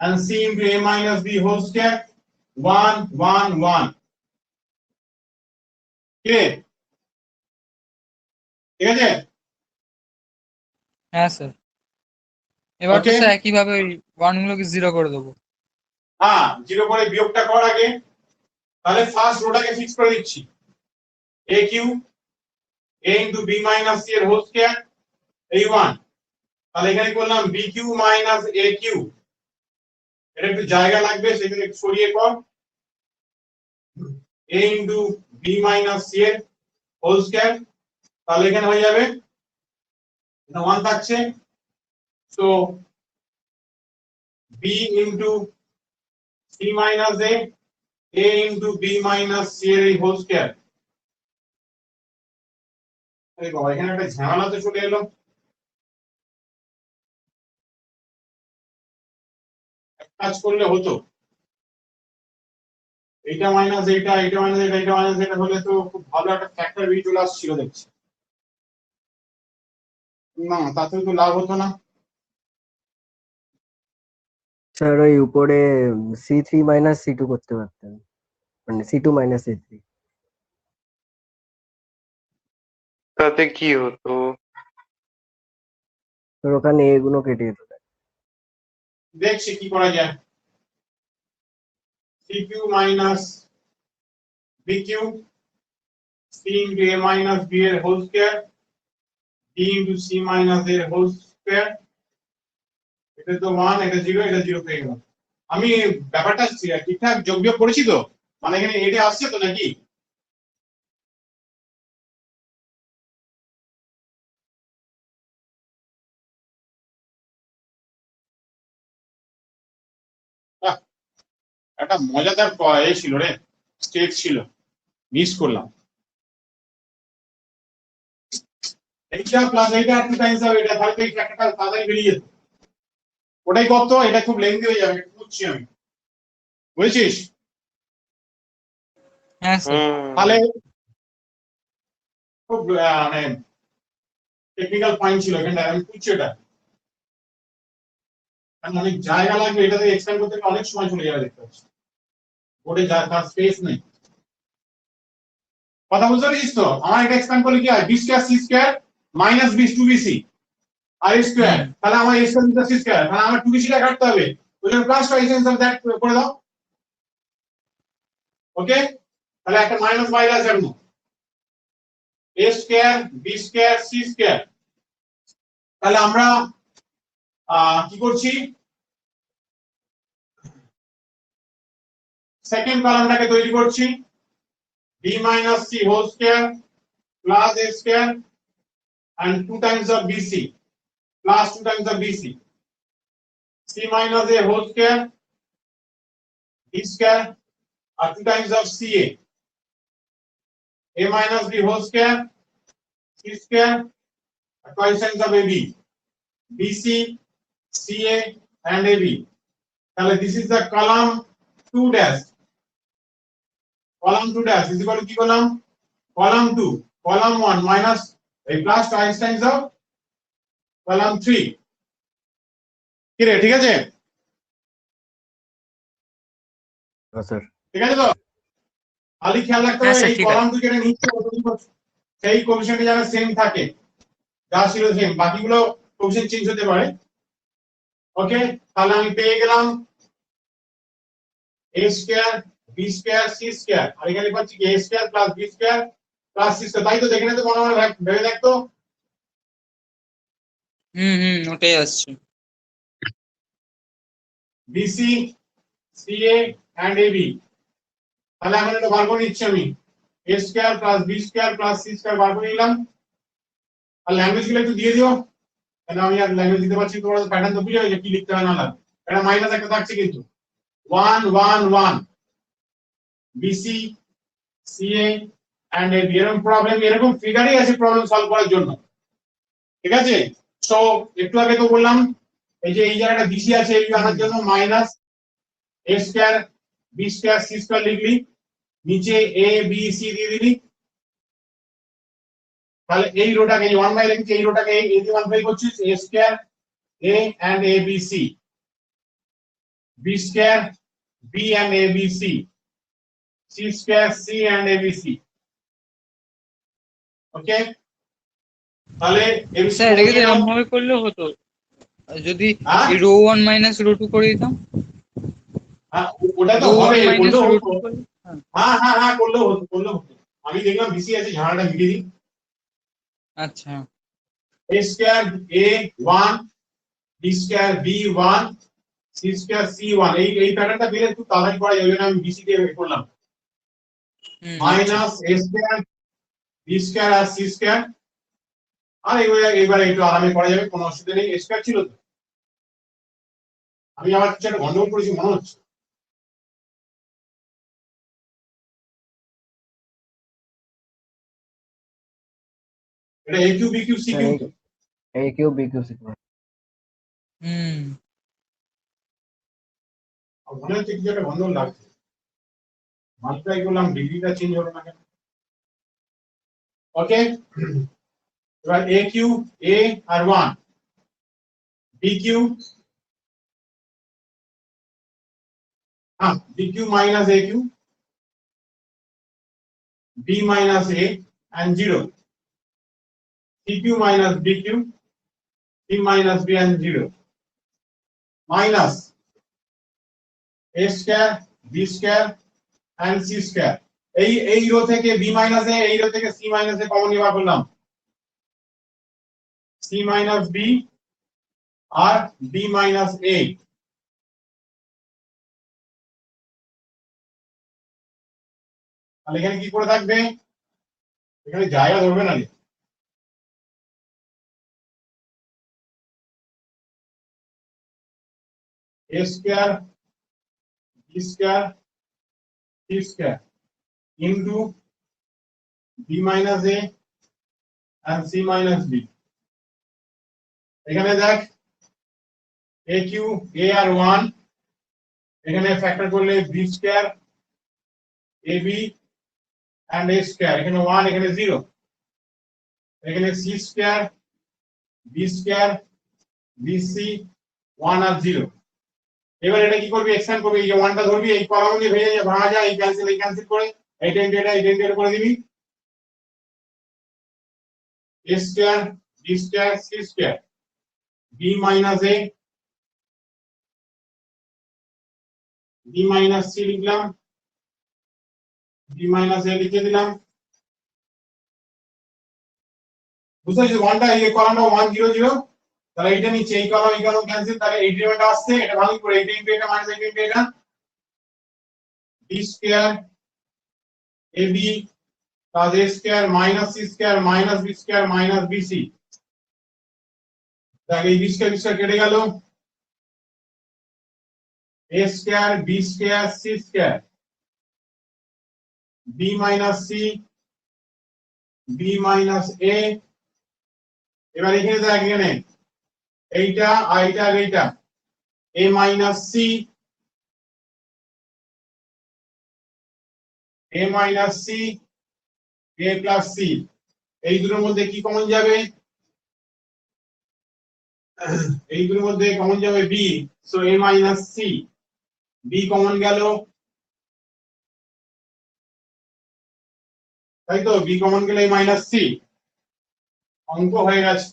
and c into a minus b whole square, 1 1 1। ঠিক আছে? হ্যাঁ sir, এবার তো Okay. Sir একইভাবে ওই one গুলোকে zero করে দেবো। হ্যাঁ, জিরো করে বিয়োগটা কর আগে। তাহলে ফার্স্ট রোটাকে ফিক্স করে দিচ্ছি a cube a into b minus c এর হোল স্কয়ার, এই 1। তাহলে এখানে করলাম b cube minus a cube, এটা একটু জায়গা লাগবে সেখানে একটু সরিয়ে কর, a into b minus c এর হোল স্কয়ার, তাহলে এখানে হয়ে যাবে এটা 1 থাকছে, so b into c minus a into b minus c এর হোল স্কয়ার। এই বাবা এখানে একটা ঝামেলা তো চলে এলো, কাজ করলে হতো, এইটা মাইনাস এইটা, এইটা মাইনাস এইটা, এইটা মাইনাস এটা হলে তো খুব ভালো একটা ফ্যাক্টর বেরিয়ে চলে আসছিল দেখছি। না তাতে তো লাভ হতো না। স্যার ওই উপরে C3 মাইনাস C2 করতে পারতেন, মানে C2 মাইনাস C3। তাতে কি হতো? তোর ওখানে এগুলো কেটে যেত। দেখছি কি করা যায়। c cube minus b cube c into a minus b এর whole square, b into c minus a এর হোল স্কয়ার, এটা তো 1, এটা 0, এটা 0 পেয়ে গেল। আমি ব্যাপারটা ঠিকঠাক যোগ বিয়োগ করেছি তো, মানে এখানে এটা আসছে তো নাকি? আহ, একটা মজাদার এ ছিল রে, স্টেপ ছিল, মিস করলাম। এইটা প্লাস এইটা টু টাইমস হবে, এটা তাহলে এই ফ্যাক্টরটা তাড়াতাড়ি বেরিয়ে যেত। ওটাই কত, এটা খুব লেন্থি হয়ে যাবে, বুঝছি আমি, বুঝেছিস? হ্যাঁ স্যার। তাহলে খুব মানে টেকনিক্যাল পয়েন্ট ছিল এখানটা, আমি বুঝছি এটা, কারণ অনেক জায়গা লাগবে, এটাতে এক্সপ্যান্ড করতে গেলে অনেক সময় চলে যাবে দেখতে পাচ্ছি, বোর্ডে তার স্পেস নেই। কথা বুঝতে পেরেছিস তো? আমার এটা এক্সপ্যান্ড করলে কি হয়, b square C square minus b two bc আর স্কয়ার, তাহলে আমার a square plus c square, তাহলে আমার টু বিসিটা কাটতে হবে, ওই জন্য plus two essence of that করে দাও। ওকে, তাহলে একটা মাইনাস বাইরে আছে এর মধ্যে, a square B square C square. তাহলে আমরা কি করছি, সেকেন্ড কলামটাকে তৈরি করছি, b minus c whole square plus a square and 2 times of bc plus 2 times of bc, c minus a whole square b square and 2 times of ca, a minus b whole square c square and twice times of ab, bc ca and ab। তাহলে this is the column 2 dash, column 2 dash is equal to কি column, column 2, column 1 minus a plus twice times of column 3। কি রে, ঠিক আছে? হ্যাঁ sir. ঠিক আছে তো? খালি খেয়াল রাখতে হ্যাঁ হবে স্যার এই ঠিক কলাম আছে। দুই যেটা নিচ্ছে সেই কোএফিসিয়েন্ট যেন সেম থাকে, যা ছিল সেম, বাকিগুলো কোএফিসিয়েন্ট চেঞ্জ হতে পারে। ওকে, তাহলে আমি পেয়ে গেলাম a square b square c square, আর এখানে পাচ্ছি কি a square plus b square plus c square. তাই তো? দেখে নিতে মনে মনে ভেবে দেখতো। ওটাই আসছে। BC CA and AB, তাহলে এখন এটা বার করে নিচ্ছি আমি, a square plus b square plus c square বার করে নিলাম। আর ল্যাঙ্গুয়েজ গুলো একটু দিয়ে দিও, কেন আমি আর ল্যাঙ্গুয়েজ দিতে পারছি, তোমরা প্যাটার্ন তো বুঝে গেছো কি লিখতে হয় না লাগে। এটা মাইনাস একটা থাকছে কিন্তু 1 1 1 BC CA and AB, এরকম প্রবলেম, এরকম ফিগারই আছে প্রবলেম সলভ করার জন্য। ঠিক আছে? সো একটু আগে তো বললাম এই যে এই জায়গাটা BC আছে, এই আনার জন্য minus a square b square c square লিখলি, নিচে a b c দিয়ে দিলি, তাহলে এই রোটাকে এই 1 বাই লিখছি, এই রোটাকে এই দিয়ে 1 বাই করছিস, a square a and a b c, b square b and a b c, c square c and a b c। ওকে, তাহলে ABC স্যার কত এটাকে তো গেল? এরকম ভাবে করলেও হতো, যদি হ্যাঁ রো 1 মাইনাস রো 2 করে দিতাম। হ্যাঁ, ওটা তো রো 1 হবে, মাইনাস করলেও রো হতো। 2 করলে হ্যাঁ। হ্যাঁ হ্যাঁ হ্যাঁ, করলেও হতো, করলেও হতো। আমি দেখলাম BC আছে, ঝাড়াটা মিটিয়ে দিই। আচ্ছা। a square a1 b square b1 c square c1, এই প্যাটার্নটা পেলে একটু তাড়াতাড়ি করা যাবে, ওই জন্য আমি BC দিয়ে করলাম। আচ্ছা। Minus a square b square আর c স্কয়ার, আর এবারে একটু আরামে করা যাবে, কোনো অসুবিধা নেই। স্কয়ার ছিল তো, আমি আবার কিছু একটা গন্ডগোল করেছি মনে হচ্ছে। এটা a cube b cube c cube তো, a cube b cube c cube. হুম আর মনে হচ্ছে কিছু একটা গন্ডগোল লাগছে। মাল্টিপ্লাই করলাম, ডিগ্রিটা চেঞ্জ হলো না কেন? ওকে, এবার a কিউ a আর 1, b কিউ, হ্যাঁ b cube minus a cube, b minus a and 0, c cube minus b cube, c minus b and 0, minus a square b square and c square. এই row থেকে b minus a, এই row থেকে c minus a common নিয়ে বার করলাম, c minus b আর b minus a। তাহলে এখানে কি করে থাকবে? এখানে জায়গা ধরবে না রে। a square b square c square into b minus a and c minus b। এখানে দেখ a কিউ a আর 1, এখানে ফ্যাক্টর করলে b square ab and a square, এখানে 1 এখানে 0, এখানে c square b square bc 1 আর 0। এবার এটা কি করবি? এক্সটেন্ড করবি, এই যে 1টা ধরবি, এই কলাম দিয়ে ভেঙে যায়, ভাঙা যায়, এই ক্যান্সেল করে এইটা ইনটু এটা, এইটা ইনটু এটা করে দিবি, a square b square c square b minus a b minus c লিখলাম, b মাইনাস a লিখে দিলাম। বুঝতে পারছিস? 1টা এই কলামটা 1 0 0, তাহলে এইটা নিচে এই কলাম ক্যান্সেল, তাহলে এই ডিভাইডটা আসছে, এটা ভাঙি করে এইটা ইনটু এটা মাইনাস এইটা ইনটু এটা, b square ab plus a square minus c square minus b square minus bc। দেখ এই b স্কয়ার কেটে গেল, a square b square c square b minus c b minus a। এবার এখানে দেখ, এখানে এইটা আর এইটা আর এইটা, a minus c a minus c a plus c, এই দুটোর মধ্যে কি কমন যাবে? এই দুটোর মধ্যে কমন যাবে b, so a minus c, b common গেল, তাই তো বি কমন গেলে মাইনাস সি অঙ্ক হয়ে গেছে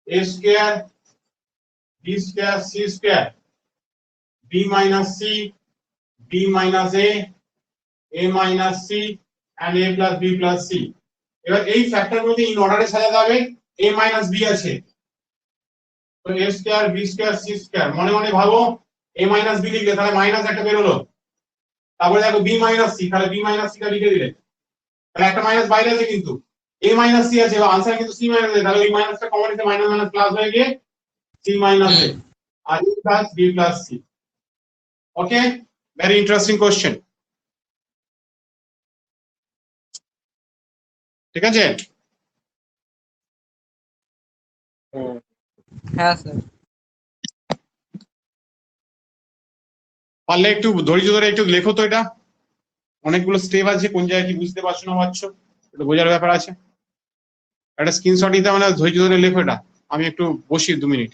a square B square C square b minus c b minus a minus c and a plus b plus c. এবার এই factor গুলোকে ইন অর্ডারে সাজাতে হবে। a মাইনাস বি আছে তো a square B square C square মনে মনে ভাবো a মাইনাস বি লিখলে তাহলে মাইনাস একটা বের হলো, তারপরে দেখো বি মাইনাস সি, তাহলে বি মাইনাস সি টা লিখে দিলে তাহলে একটা মাইনাস বাইরে আছে কিন্তু a মাইনাস সি আছে আনসার কিন্তু c মাইনাস আছে, তাহলে ওই মাইনাসটা কমন নিতে মাইনাস মাইনাস প্লাস হয়ে গিয়ে c মাইনাস a আর a plus b plus c। Okay, very interesting question. ঠিক আছে, হুম। হ্যাঁ স্যার। পারলে একটু ধৈর্য ধরে একটু লেখো তো, এটা অনেকগুলো স্টেপ আছে, কোন জায়গায় কি বুঝতে পারছো না পারছো এটা বোঝার ব্যাপার আছে। একটা স্ক্রিনশট নিতে মানে ধৈর্য ধরে লেখো এটা, আমি একটু বসি 2 মিনিট।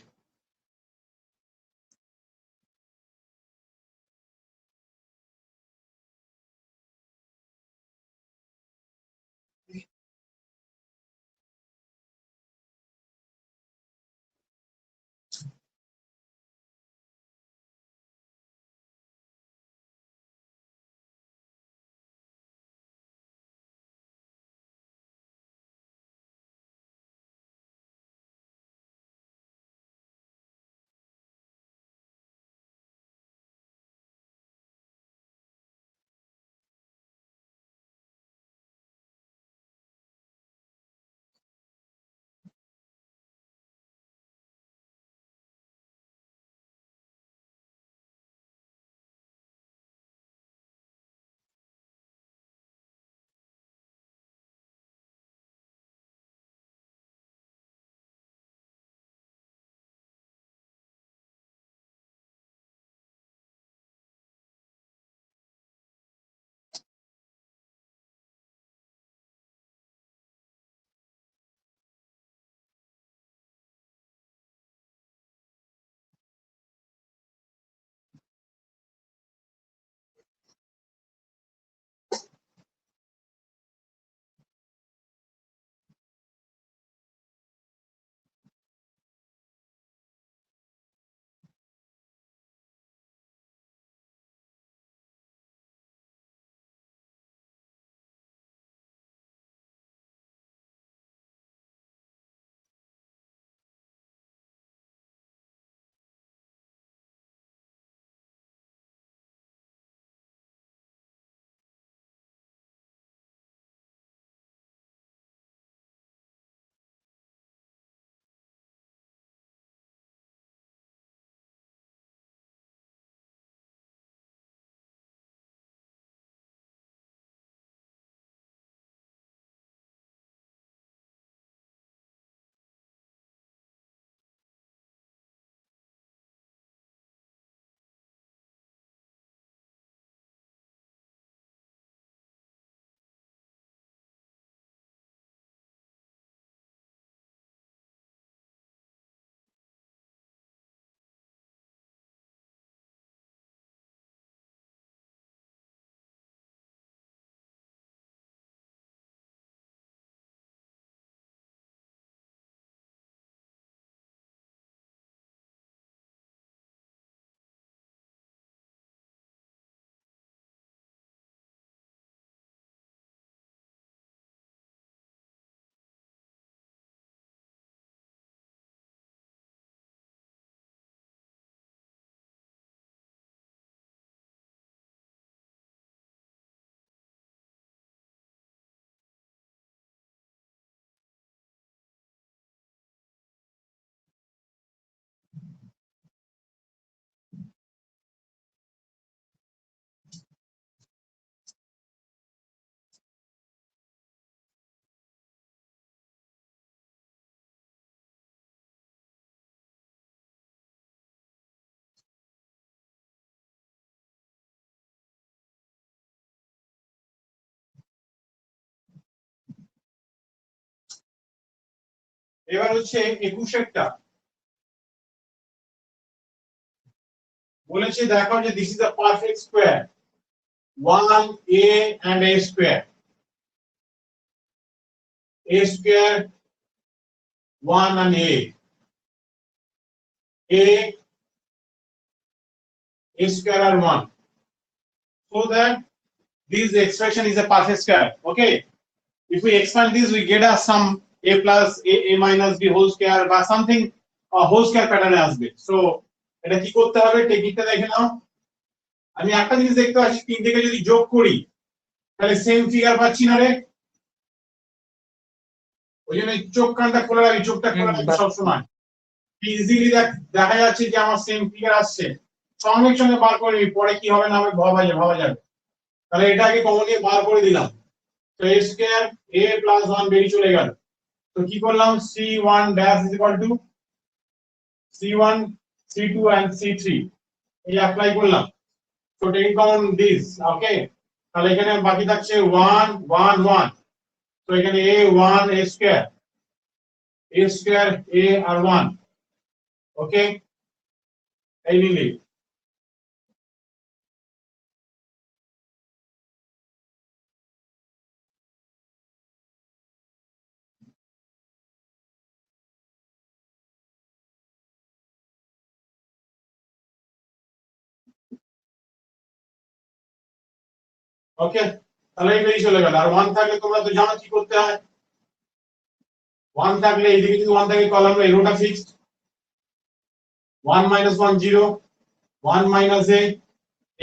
এবার হচ্ছে 21টা বলেছে, দেখো যে this is a perfect square 1a and a square a square 1 and a square are 1, so that this expression is a perfect square. Okay, if we expand this, we get a some a plus a minus b whole square বা something whole square প্যাটার্নে আসবে। So এটা কি করতে হবে, টেকনিকটা দেখে নাও। আমি একটা জিনিস দেখতে পাচ্ছি, তিন থেকে যদি যোগ করি তাহলে সেম ফিগার পাচ্ছি না রে। ওই জন্য চোখ কানটা খোলা রাখি, চোখটা খোলা রাখি সবসময়। ইজিলি দেখা যাচ্ছে যে আমার সেম ফিগার আসছে, সঙ্গে সঙ্গে বার করে নিই, পরে কি হবে না হবে ভাবা যাবে। তাহলে এটাকে কমন নিয়ে বার করে দিলাম। তো a স্কয়ার a প্লাস 1 বেরিয়ে চলে গেল। তো কি করলাম, c1 dash is equal two c1 c2 and c3 এই অ্যাপ্লাই করলাম। তো টেক ডাউন দিস। ওকে, তাহলে এখানে বাকি থাকছে 1 1 1। তো এখানে a1 a স্কয়ার a আর 1। ওকে, এই নিলি। ওকে, তাহলে এই বেরিয়ে চলে গেল। আর 1 থাকলে তোমরা তো জানো কি করতে হয়। 1 থাকলে এইদিকে যদি 1 থাকে কলামে এই rota fixed. 1 minus 1 0, 1 minus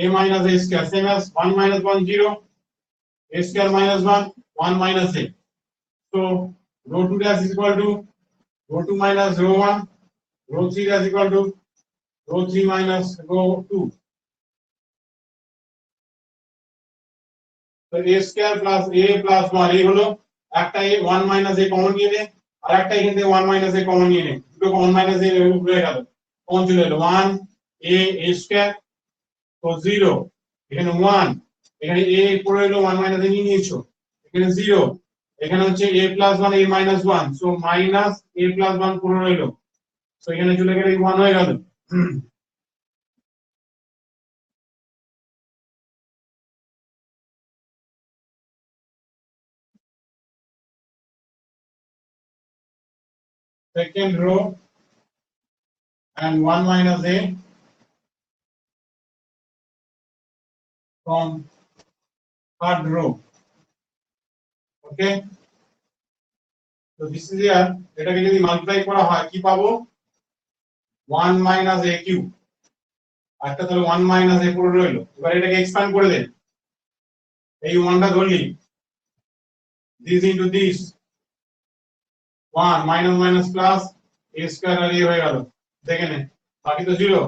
a minus a square, same as 1 minus 1 0, a square minus 1 1 minus a. So rho 2 dash is equal to rho 2 minus rho 1, rho 3 dash is equal to rho 3 minus rho 2. So a square plus a plus 1 এই হলো একটা a 1 minus a common নিয়ে নে, আর একটা এখান থেকে 1 minus a common নিয়ে নে, দুটো কমন minus a উঠে গেল, কমন চলে এলো 1 a square। তো 0 এখানে 1, এখানে a পড়ে এলো 1 minus a নিয়ে নিয়েছো, এখানে 0, এখানে হচ্ছে a plus 1 a minus 1, so minus a plus 1 পড়ে রইলো। সো এখানে চলে গেলে 1 হয়ে গেল। Second row and 1 minus a from third row. Okay, so this is here, এটাকে যদি মাল্টিপ্লাই করা হয় কি পাবো, 1 minus a cube, একটা তাহলে 1 minus a পড়ে রইলো। এবার এটাকে এক্সপ্যান্ড করে দেন, এই 1টা ধরলি, this into this 1 minus minus plus a square R a হয়ে গেল, দেখে নে বাকি তো 0।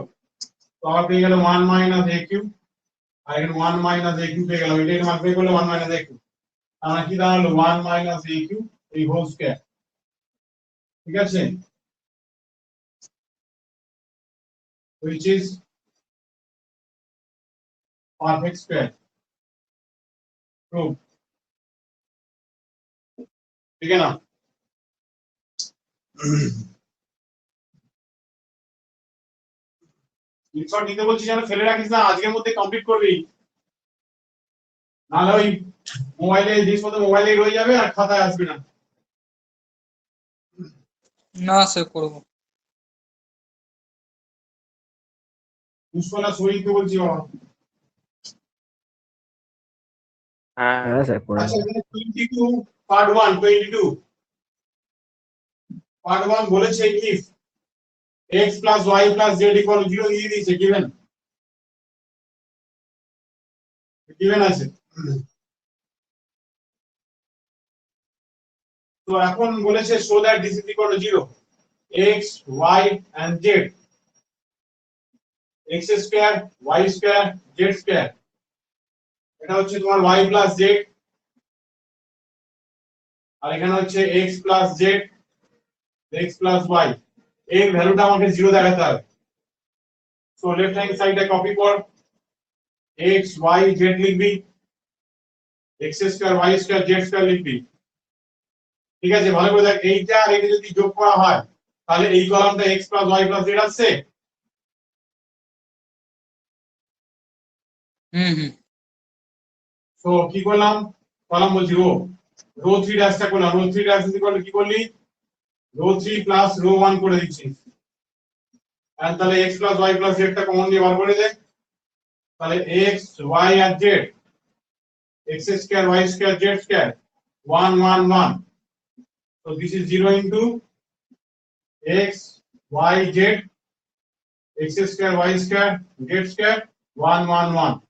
তো আবার পেয়ে গেল 1 minus a cube, আর এখানে 1 minus a cube পেয়ে গেল, এটা মাল্টিপ্লাই করলে 1 minus a cube, আমরা কি দাঁড়ালো 1 minus a cube এই হোল স্কয়ার। ঠিক আছে, which is perfect square. Proof. ठीक है ना। স্ক্রিনশট নিতে বলছি যেন ফেলে রাখিস না, আজকের মধ্যে কমপ্লিট করবি, নাহলে ওই মোবাইলে জিনিসপত্র মোবাইলে রয়ে যাবে আর খাতায় আসবে না। না স্যার করবো। পুষ্পলা সই দিতে বলছি বাবা। হ্যাঁ হ্যাঁ স্যার করে আচ্ছা, দেবো। এখানে 22 পার্ট 1 22 পার্ট 1 বলেছে if x plus y plus z equal to 0 দিয়ে দিয়েছে, given আছে। তো এখন বলেছে show that this is equal to 0, x y and z, x square y square z square, এটা হচ্ছে তোমার y plus z, আর এখানে হচ্ছে x plus z x plus y, এর ভ্যালুটা আমাকে 0 দেখাতে হবে। সো লেফট হ্যান্ড সাইডে কপি কর, x y z লিখবি, x square y square z square লিখবি। ঠিক আছে, ভালো করে দেখ, এইটা আর এটা যদি যোগ করা হয় তাহলে এই কলামটা x plus y plus z আসছে। হুম। সো কি করলাম, কলাম বলছি রো, রো 3 ড্যাশটা করলাম, row 3 dash is equal to কি করলি, রো 3 প্লাস রো 1 করে দিচ্ছি। আর তাহলে x plus y plus z টা কমন দিয়ে বার করে দে। তাহলে x y R z, x square y square z square 1 1 1, so this is 0 into x y z, x square y square z square 1 1 1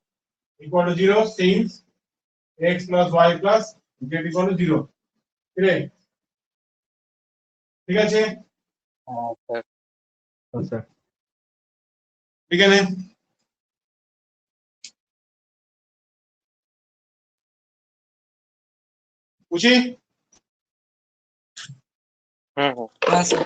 equal to 0, since x plus y plus z equal to 0. ঠিক আছে? হ্যাঁ sir. Sir এখানে বুঝি? হুম হুম। হ্যাঁ sir.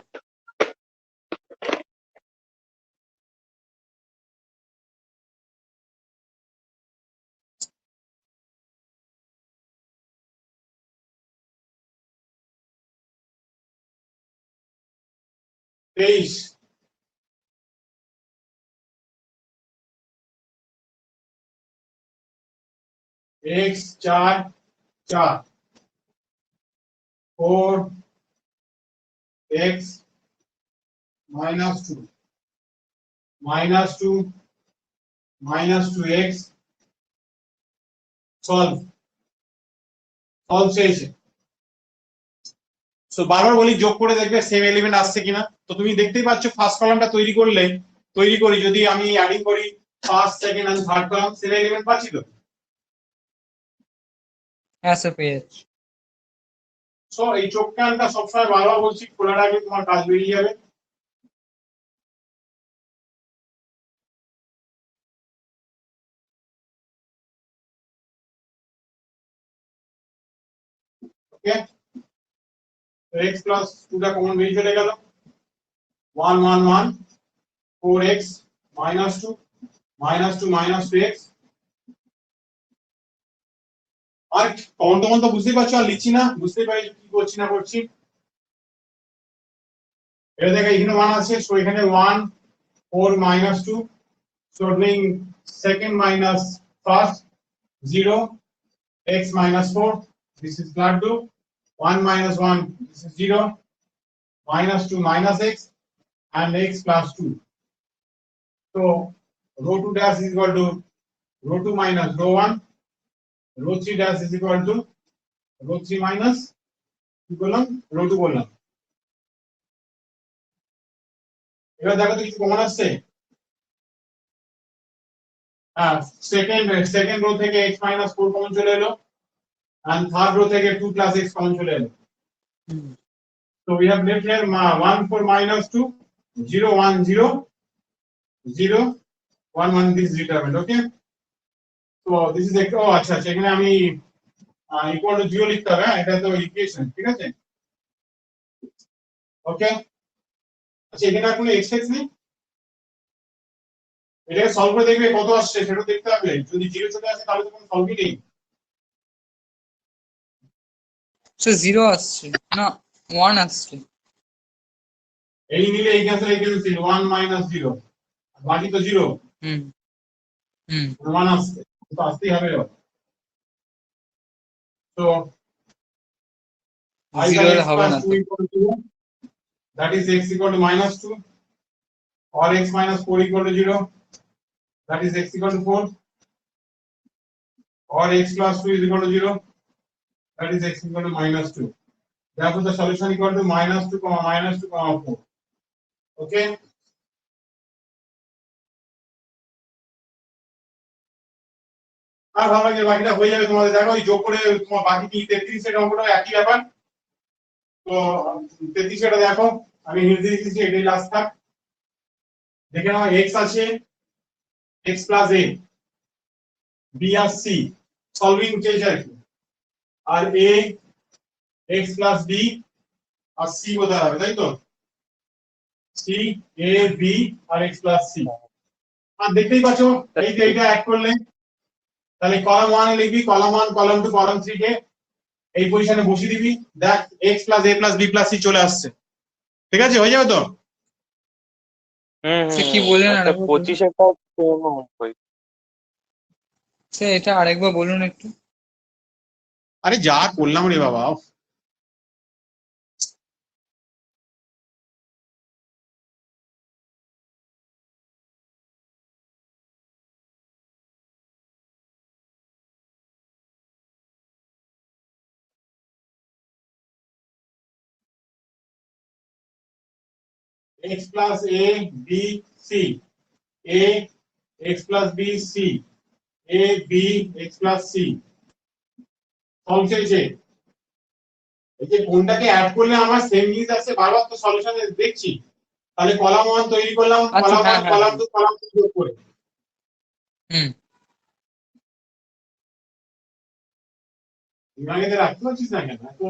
তেইশ, x 4 4 4 x minus 2 minus 2 minus 2x solve শেষে। So বারবার বলি যোগ করে দেখবে সেম এলিমেন্ট আসছে কিনা। তো তুমি দেখতেই পাচ্ছ ফার্স্ট কলামটা তৈরি করি যদি আমি অ্যাডিং করি first second and third column, same element পাচ্ছি তো। হ্যাঁ স্যার পেয়ে যাচ্ছি। সো এই চোখ কানটা সবসময় বারবার বলছি খোলার আগে তোমার কাজ বেরিয়ে যাবে। ওকে, x প্লাস 2 টা কমন বেরিয়ে চলে গেল, 1 1 1 4x minus 2 minus 2 minus 2x। আর কমন তো বুঝতেই পারছো, আর লিখছি না, বুঝতেই পারি কি করছি না করছি। এবার দেখো এখানে 1 আছে, সো এখানে 1 4 minus 2, so doing second minus first 0 x minus 4, this is not do 1 minus 1, this is 0 minus 2 minus x and x plus 2, so row 2 dash is equal to row 2 minus row 1, row 3 dash is equal to row 3 minus কি বললাম row 2 বললাম। এবার দেখো তো কিছু common আসছে। হ্যাঁ, second rho থেকে x minus 4 কমন চলে এলো, and third row থেকে 2 plus x কমন চলে এলো। So we have left here 1 4 minus 2 0 1 0 0 1 1, this is determined. Okay, so this is আচ্ছা এখানে আমি ইকুয়াল টু 0 লিখতে হবে। এটা তো ইকুয়েশন, ঠিক আছে। ওকে, আচ্ছা এখানে আর কোনো এক্স নেই, এটাকে সলভ করে দেখবে কত আসছে সেটা দেখতে হবে। যদি 0 চলে আসে তাহলে তো কোনো সলভই নেই। স্যার 0 আসছে না, 1 আসছে। এই নিলে এই ক্যান্সেল 1 মাইনাস 0, বাকি তো 0, হুম হুম 1 আসছে, তো আসতেই হবে। তো either 0 x হবে plus না 2 তো। equal to 0, that is x equal to minus 2, or x minus 4 equal to 0, that is x equal to 4, or x plus 2 is equal to 0, that is x equal to minus 2. Therefore the solution equal to minus 2 comma minus 2 comma 4. Okay, আর ভালো লাগে বাকিটা হয়ে যাবে তোমাদের। দেখো এই যোগ করে তোমার বাকি কি 33 এর অঙ্কটা একই ব্যাপার। তো 33 এটা দেখো আমি হিন্দি লিখেছি, এটাই লাস্ট থাক। দেখে নাও x আছে, x plus a, b আর c সলভিং চেয়েছে আর কি, আর a x plus b আর c কোথায় হবে, তাই তো c a b R x plus c। আর দেখতেই পাচ্ছ এই যে এইটা অ্যাড করলে তাহলে কলাম 1 এ লিখবি কলাম 1 কলাম 2 কলাম 3 কে এই পজিশনে বসিয়ে দিবি, দেখ x plus a plus b plus c চলে আসছে। ঠিক আছে, হয়ে যাবে তো। হুম সে কি হুম। বললেন আচ্ছা আরেকবার বলুন। 25-এরটা সেম অঙ্কই। স্যার এটা আরেকবার বলুন একটু। আরে যা করলাম রে বাবা। x plus a b c a x plus b c a b x plus c solve চলছে। এই যে কোনটাকে অ্যাড করলে আমার সেম জিনিস আসছে বারবার তো সলিউশন দেখছি। তাহলে কলাম 1 তৈরি করলাম, আচ্ছা, কলাম হ্যাঁ, 1 হ্যাঁ, কলাম 2 কলাম 3 যোগ করে। হুম দিমাগে রাখতে পারছিস না কেন? তো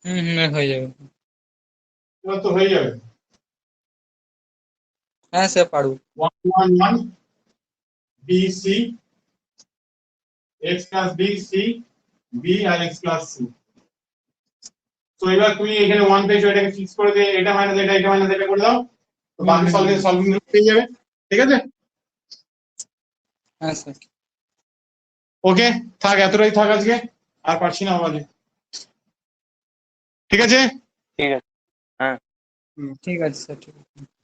হুম হুম হয়ে যাবে। এবার তো হয়ে যাবে। হ্যাঁ স্যার পারবো। 1 1 1 b c x plus b c b আর x plus c। তো এবার তুমি এখানে 1 পেয়েছো, এটাকে ফিক্স করে দিয়ে এটা মাইনাস এটা মাইনাস এটা করে দাও, তো বাকি সলভিং পেয়ে যাবে। ঠিক আছে, হ্যাঁ স্যার। ওকে থাক, এতটাই থাক আজকে, আর পারছি না আবার। ঠিক আছে, ঠিক আছে। হ্যাঁ ঠিক আছে স্যার, ঠিক আছে।